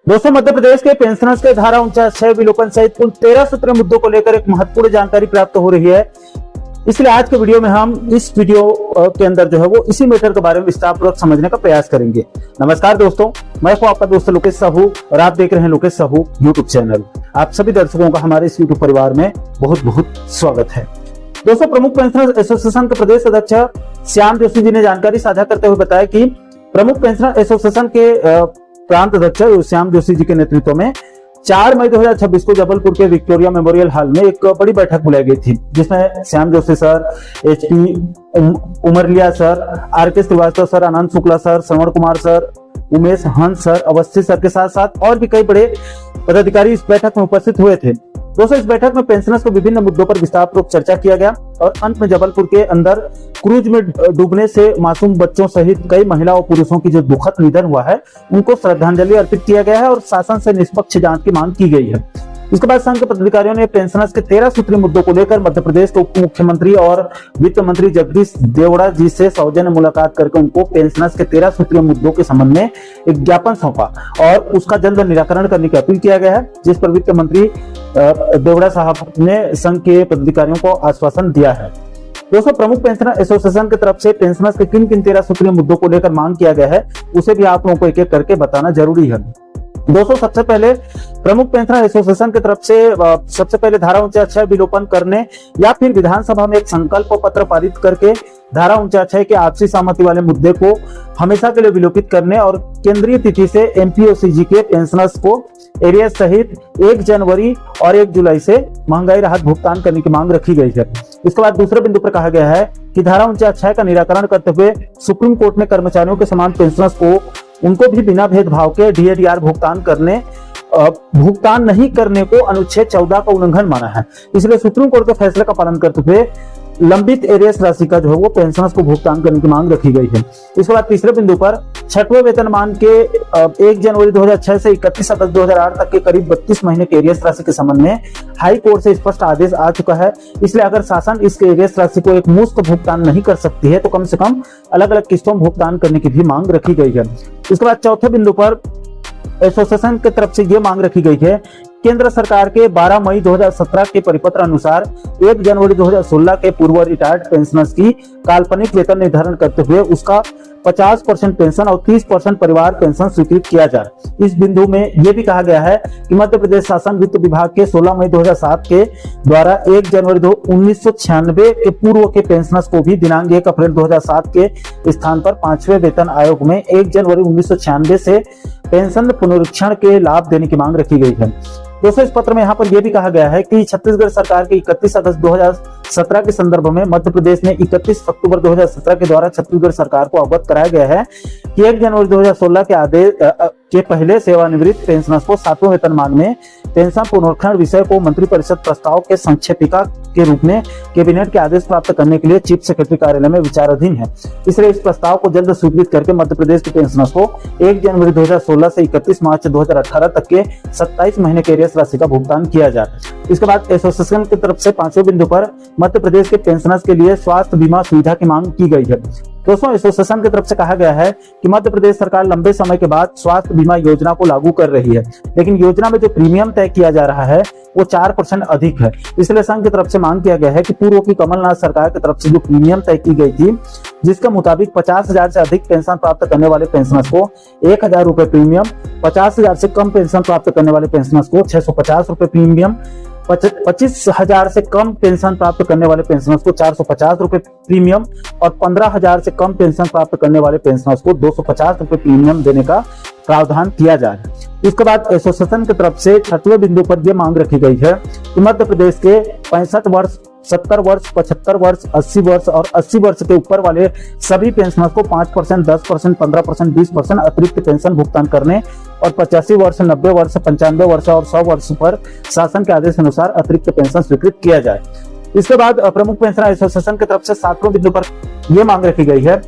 दोस्तों, मध्य प्रदेश के पेंशनर्स के धारा 49 विलोपन सहित कुल 13 सूत्रीय मुद्दों को लेकर एक महत्वपूर्ण जानकारी प्राप्त हो रही है। इसलिए आज के वीडियो में हम इस वीडियो के अंदर जो है वो इसी मैटर के बारे में विस्तारपूर्वक समझने का प्रयास करेंगे। नमस्कार दोस्तों, मैं हूं आपका दोस्त लोकेश साहू और आप देख रहे हैं लोकेश साहू यूट्यूब चैनल। आप सभी दर्शकों का हमारे इस यूट्यूब परिवार में बहुत बहुत स्वागत है। दोस्तों, प्रमुख पेंशनर्स एसोसिएशन के प्रदेश अध्यक्ष श्याम जोशी जी ने जानकारी साझा करते हुए बताया कि प्रमुख पेंशनर एसोसिएशन के प्रांत अध्यक्ष श्याम जोशी जी के नेतृत्व में 4 मई 2026 को जबलपुर के विक्टोरिया मेमोरियल हॉल में एक बड़ी बैठक बुलाई गई थी, जिसमें Shyam Joshi sir, HP Umarliya sir, RK Srivastava sir, Anand Shukla sir, Shravan Kumar sir, Umesh Hans sir, Awasthi sir के साथ साथ और भी कई बड़े पदाधिकारी इस बैठक में उपस्थित हुए थे। दोस्तों, इस बैठक में पेंशनर्स को विभिन्न मुद्दों पर विस्तारपूर्वक चर्चा किया गया और अंत में जबलपुर के अंदर क्रूज में डूबने से मासूम बच्चों सहित कई महिला और पुरुषों की जो दुखद निधन हुआ है, उनको श्रद्धांजलि अर्पित किया गया है और शासन से निष्पक्ष जांच की मांग की गई है। इसके बाद संघ के पदाधिकारियों ने पेंशनर्स के 13 सूत्रीय मुद्दों को लेकर मध्य प्रदेश के उप मुख्यमंत्री और वित्त मंत्री जगदीश देवड़ा जी से सौजन्य मुलाकात करके उनको पेंशनर्स के 13 सूत्रीय मुद्दों के संबंध में एक ज्ञापन सौंपा और उसका जल्द निराकरण करने की अपील किया गया है, जिस पर वित्त मंत्री देवड़ा साहब ने संघ के पदाधिकारियों को आश्वासन दिया है। दोस्तों, प्रमुख पेंशनर एसोसिएशन की तरफ से पेंशनर्स के किन किन 13 सूत्रीय मुद्दों को लेकर मांग किया गया है, उसे भी आप लोगों को एक एक करके बताना जरूरी है। दोस्तों, सबसे पहले प्रमुख पेंशनर एसोसिएशन की तरफ से सबसे पहले धारा 49 विलोपन करने या फिर विधानसभा में एक संकल्प पत्र पारित करके धारा 49 के आपसी सहमति वाले मुद्दे को हमेशा के लिए विलोपित करने और केंद्रीय तिथि से MPOCG के पेंशनर्स को एरियर्स सहित 1 जनवरी और 1 जुलाई से महंगाई राहत भुगतान करने की मांग रखी गई है। इसके बाद दूसरे बिंदु पर कहा गया है कि धारा 49 का निराकरण करते हुए सुप्रीम कोर्ट ने कर्मचारियों के समान पेंशनर्स को उनको भी बिना भेदभाव के DADR भुगतान नहीं करने को अनुच्छेद 14 का उल्लंघन माना है। इसलिए सुप्रीम कोर्ट के फैसले का पालन करते हुए लंबित एरियर्स राशि का जो है वो पेंशनर्स को भुगतान करने की मांग रखी गई है। इसके बाद तीसरे बिंदु पर 6वें वेतनमान के 1 जनवरी 2006 से 31 अगस्त 2008 तक के करीब 32 महीने के एरियर्स राशि के संबंध में हाई कोर्ट से स्पष्ट आदेश आ चुका है। इसलिए अगर शासन इस एरियर्स राशि को एक मुश्त भुगतान नहीं कर सकती है तो कम से कम अलग अलग किस्तों में भुगतान करने की भी मांग रखी गई है। इसके बाद चौथे बिंदु पर एसोसिएशन की तरफ से यह मांग रखी गई है, केंद्र सरकार के 12 मई 2017 के परिपत्र अनुसार 1 जनवरी 2016 के पूर्व रिटायर्ड पेंशनर्स की काल्पनिक वेतन निर्धारण करते हुए उसका 50% पेंशन और 30% परिवार पेंशन स्वीकृत किया जाए। इस बिंदु में यह भी कहा गया है कि मध्य प्रदेश शासन वित्त विभाग के 16 मई 2007 के द्वारा 1 जनवरी 1996 के पूर्व के पेंशनर्स को भी दिनांक 1 अप्रैल 2007 के स्थान पर 5वें वेतन आयोग में 1 जनवरी 1996 से पेंशन पुनरीक्षण के लाभ देने की मांग रखी गई है। दोस्तों, इस पत्र में यहाँ पर यह भी कहा गया है कि छत्तीसगढ़ सरकार के 31 अगस्त 2017 के संदर्भ में मध्य प्रदेश ने 31 अक्टूबर 2017 के द्वारा छत्तीसगढ़ सरकार को अवगत कराया गया है कि 1 जनवरी 2016 के आदेश के पहले सेवानिवृत्त पेंशनर्स को 7वें वेतनमान में पेंशन पुनरीक्षण विषय को मंत्रिपरिषद प्रस्ताव के संक्षेपिका के रूप में कैबिनेट के आदेश प्राप्त करने के लिए चीफ सेक्रेटरी कार्यालय में विचाराधीन है। इसलिए इस प्रस्ताव को जल्द स्वीकृत करके मध्य प्रदेश के पेंशनर्स को 1 जनवरी 2016 से 31 मार्च 2018 तक के 27 महीने के एरियर्स राशि का भुगतान किया जाए। इसके बाद एसोसिएशन की तरफ से 5वें बिंदु पर मध्य प्रदेश के पेंशनर्स के लिए स्वास्थ्य बीमा सुविधा की मांग की गई है। दोस्तों, एसोसिएशन की तरफ से कहा गया है कि मध्य प्रदेश सरकार लंबे समय के बाद स्वास्थ्य बीमा योजना को लागू कर रही है, लेकिन योजना में जो प्रीमियम तय किया जा रहा है वो 4% अधिक है। इसलिए संघ की तरफ से मांग किया गया है कि पूर्व की कमलनाथ सरकार की तरफ से जो प्रीमियम तय की गई थी, जिसके मुताबिक 50,000 से अधिक पेंशन प्राप्त करने वाले पेंशनर्स को 1,000 रुपए प्रीमियम, 50,000 से कम पेंशन प्राप्त करने वाले पेंशनर्स को 650 रुपए प्रीमियम, 25,000 से कम पेंशन प्राप्त करने वाले पेंशनर्स को 450 रुपए प्रीमियम और 15,000 से कम पेंशन प्राप्त करने वाले पेंशनर्स को 250 रुपए प्रीमियम देने का प्रावधान किया जाए। इसके बाद एसोसिएशन की तरफ से 6वें बिंदु पर यह मांग रखी गई है कि मध्य प्रदेश के 65 वर्ष, 70 वर्ष, 75 वर्ष, 80 वर्ष और 80 वर्ष के ऊपर वाले सभी पेंशनर्स को 5%, 10%, 15%, 20% अतिरिक्त पेंशन भुगतान करने और 85 वर्ष, 90 वर्ष, 95 वर्ष और 100 वर्ष पर शासन के आदेश अनुसार अतिरिक्त पेंशन स्वीकृत किया जाए। इसके बाद प्रमुख पेंशनर एसोसिएशन की तरफ से 7वें बिंदु पर यह मांग रखी गई है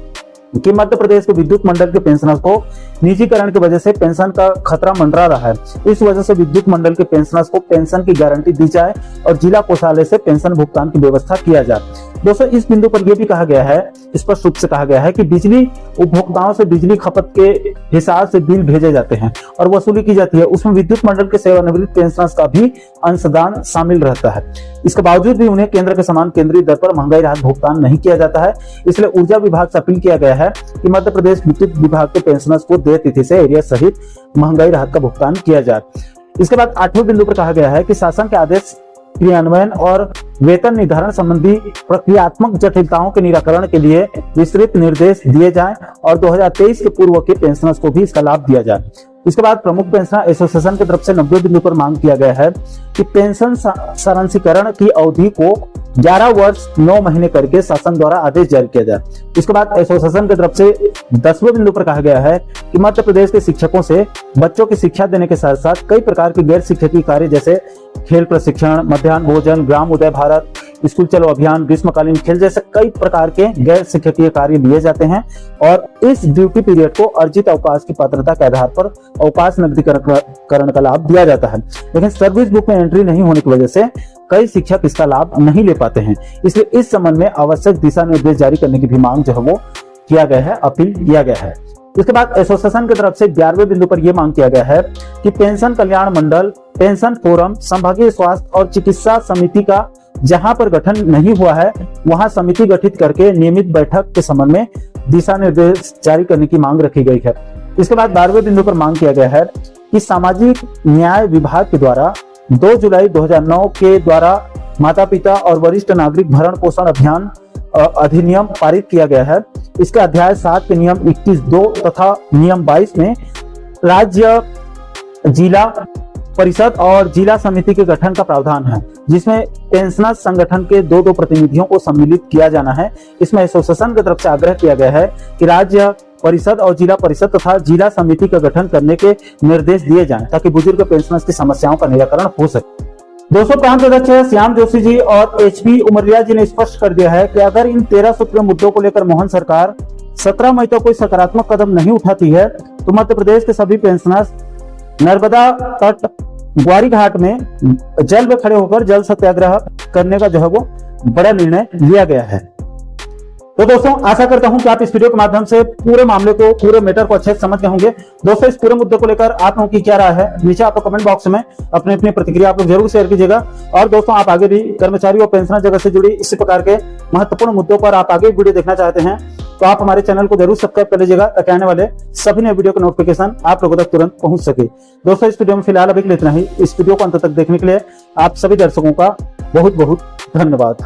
कि मध्य प्रदेश के विद्युत मंडल के पेंशनर्स को निजीकरण की वजह से पेंशन का खतरा मंडरा रहा है। इस वजह से विद्युत मंडल के पेंशनर्स को पेंशन की गारंटी दी जाए और जिला कोषालय से पेंशन भुगतान की व्यवस्था किया जाए। दोस्तों, इस बिंदु पर यह भी कहा गया है, स्पष्ट रूप से कहा गया है कि बिजली उपभोक्ताओं से बिजली खपत के हिसाब से बिल भेजे जाते हैं और वसूली की जाती है, उसमें विद्युत मंडल के सेवानिवृत्त पेंशनर्स का भी अंशदान शामिल रहता है। इसके बावजूद भी उन्हें केंद्र के समान केंद्रीय दर पर महंगाई राहत भुगतान नहीं किया जाता है। इसलिए ऊर्जा विभाग से अपील किया गया है कि मध्य प्रदेश विद्युत विभाग के पेंशनर्स को देय तिथि से एरियर सहित महंगाई राहत का भुगतान किया जाए। इसके बाद 8वें बिंदु पर कहा गया है कि शासन के आदेश क्रियान्वयन और वेतन निर्धारण संबंधी प्रक्रियात्मक जटिलताओं के निराकरण के लिए विस्तृत निर्देश दिए जाएं और 2023 के पूर्व के पेंशनर्स को भी इसका लाभ दिया जाए। इसके बाद प्रमुख पेंशनर एसोसिएशन की तरफ से 90 बिंदु पर मांग किया गया है कि पेंशन सारांशीकरण की अवधि को 11 वर्ष 9 महीने करके शासन द्वारा आदेश जारी किया जाए। इसके बाद एसोसिएशन की तरफ से 10वें बिंदु पर कहा गया है कि मध्य प्रदेश के शिक्षकों से बच्चों की शिक्षा देने के साथ साथ कई प्रकार के गैर शिक्षकीय कार्य जैसे खेल प्रशिक्षण, मध्याह्न भोजन, ग्राम उदय भारत, स्कूल चलो अभियान, ग्रीष्मकालीन खेल जैसे कई प्रकार के गैर शिक्षकीय कार्य लिए जाते हैं और इस ड्यूटी पीरियड को अर्जित अवकाश की पात्रता के आधार पर अवकाश नकदीकरण का लाभ दिया जाता है। लेकिन सर्विस बुक में एंट्री नहीं होने की वजह से कई शिक्षक इसका लाभ नहीं ले पाते हैं। इसलिए इस संबंध में आवश्यक दिशा निर्देश जारी करने की भी मांग जो है वो किया गया है, अपील किया गया है। इसके बाद एसोसिएशन की तरफ से 11वें बिंदु पर यह मांग किया गया है कि पेंशन कल्याण मंडल, पेंशन फोरम, संभागीय स्वास्थ्य और चिकित्सा समिति का जहां पर गठन नहीं हुआ है वहां समिति गठित करके नियमित बैठक के संबंध में दिशा निर्देश जारी करने की मांग रखी गई है। इसके बाद 12वें बिंदु पर मांग किया गया है कि सामाजिक न्याय विभाग के द्वारा 2 जुलाई 2009 के द्वारा माता पिता और वरिष्ठ नागरिक भरण पोषण अभियान अधिनियम पारित किया गया है। इसके अध्याय 7 के नियम 21(2) तथा नियम 22 में राज्य, जिला परिषद और जिला समिति के गठन का प्रावधान है, जिसमें पेंशनर्स संगठन के 2 प्रतिनिधियों को सम्मिलित किया जाना है। इसमें एसोसिएशन की तरफ से आग्रह किया गया है कि राज्य परिषद और जिला परिषद तथा जिला समिति का गठन करने के निर्देश दिए जाएं ताकि बुजुर्ग पेंशनर्स की समस्याओं का निराकरण हो सके। दोस्तों, प्रांत अध्यक्ष श्याम जोशी जी और HP उमरिया जी ने स्पष्ट कर दिया है कि अगर इन 13 सूत्रीय मुद्दों को लेकर मोहन सरकार 17 मई तक कोई सकारात्मक कदम नहीं उठाती है तो मध्य प्रदेश के सभी पेंशनर्स नर्मदा तट ग्वारी घाट में जल में खड़े होकर जल सत्याग्रह करने का जो है वो बड़ा निर्णय लिया गया है। तो दोस्तों, आशा करता हूं कि आप इस वीडियो के माध्यम से पूरे मामले को, पूरे मैटर को अच्छे से समझ गए होंगे। दोस्तों, इस पूरे मुद्दे को लेकर आप लोगों की क्या राय है, नीचे आप कमेंट बॉक्स में अपनी अपनी प्रतिक्रिया आप लोग जरूर शेयर कीजिएगा। और दोस्तों, आप आगे भी कर्मचारी और पेंशनर जगत से जुड़ी इसी प्रकार के महत्वपूर्ण मुद्दों पर आप आगे वीडियो देखना चाहते हैं तो आप हमारे चैनल को जरूर सब्सक्राइब कर लीजिएगा ताकि आने वाले सभी नए वीडियो का नोटिफिकेशन आप लोगों तक तुरंत पहुंच सके। दोस्तों, इस वीडियो में फिलहाल अभी इतना ही। इस वीडियो को अंत तक देखने के लिए आप सभी दर्शकों का बहुत बहुत धन्यवाद।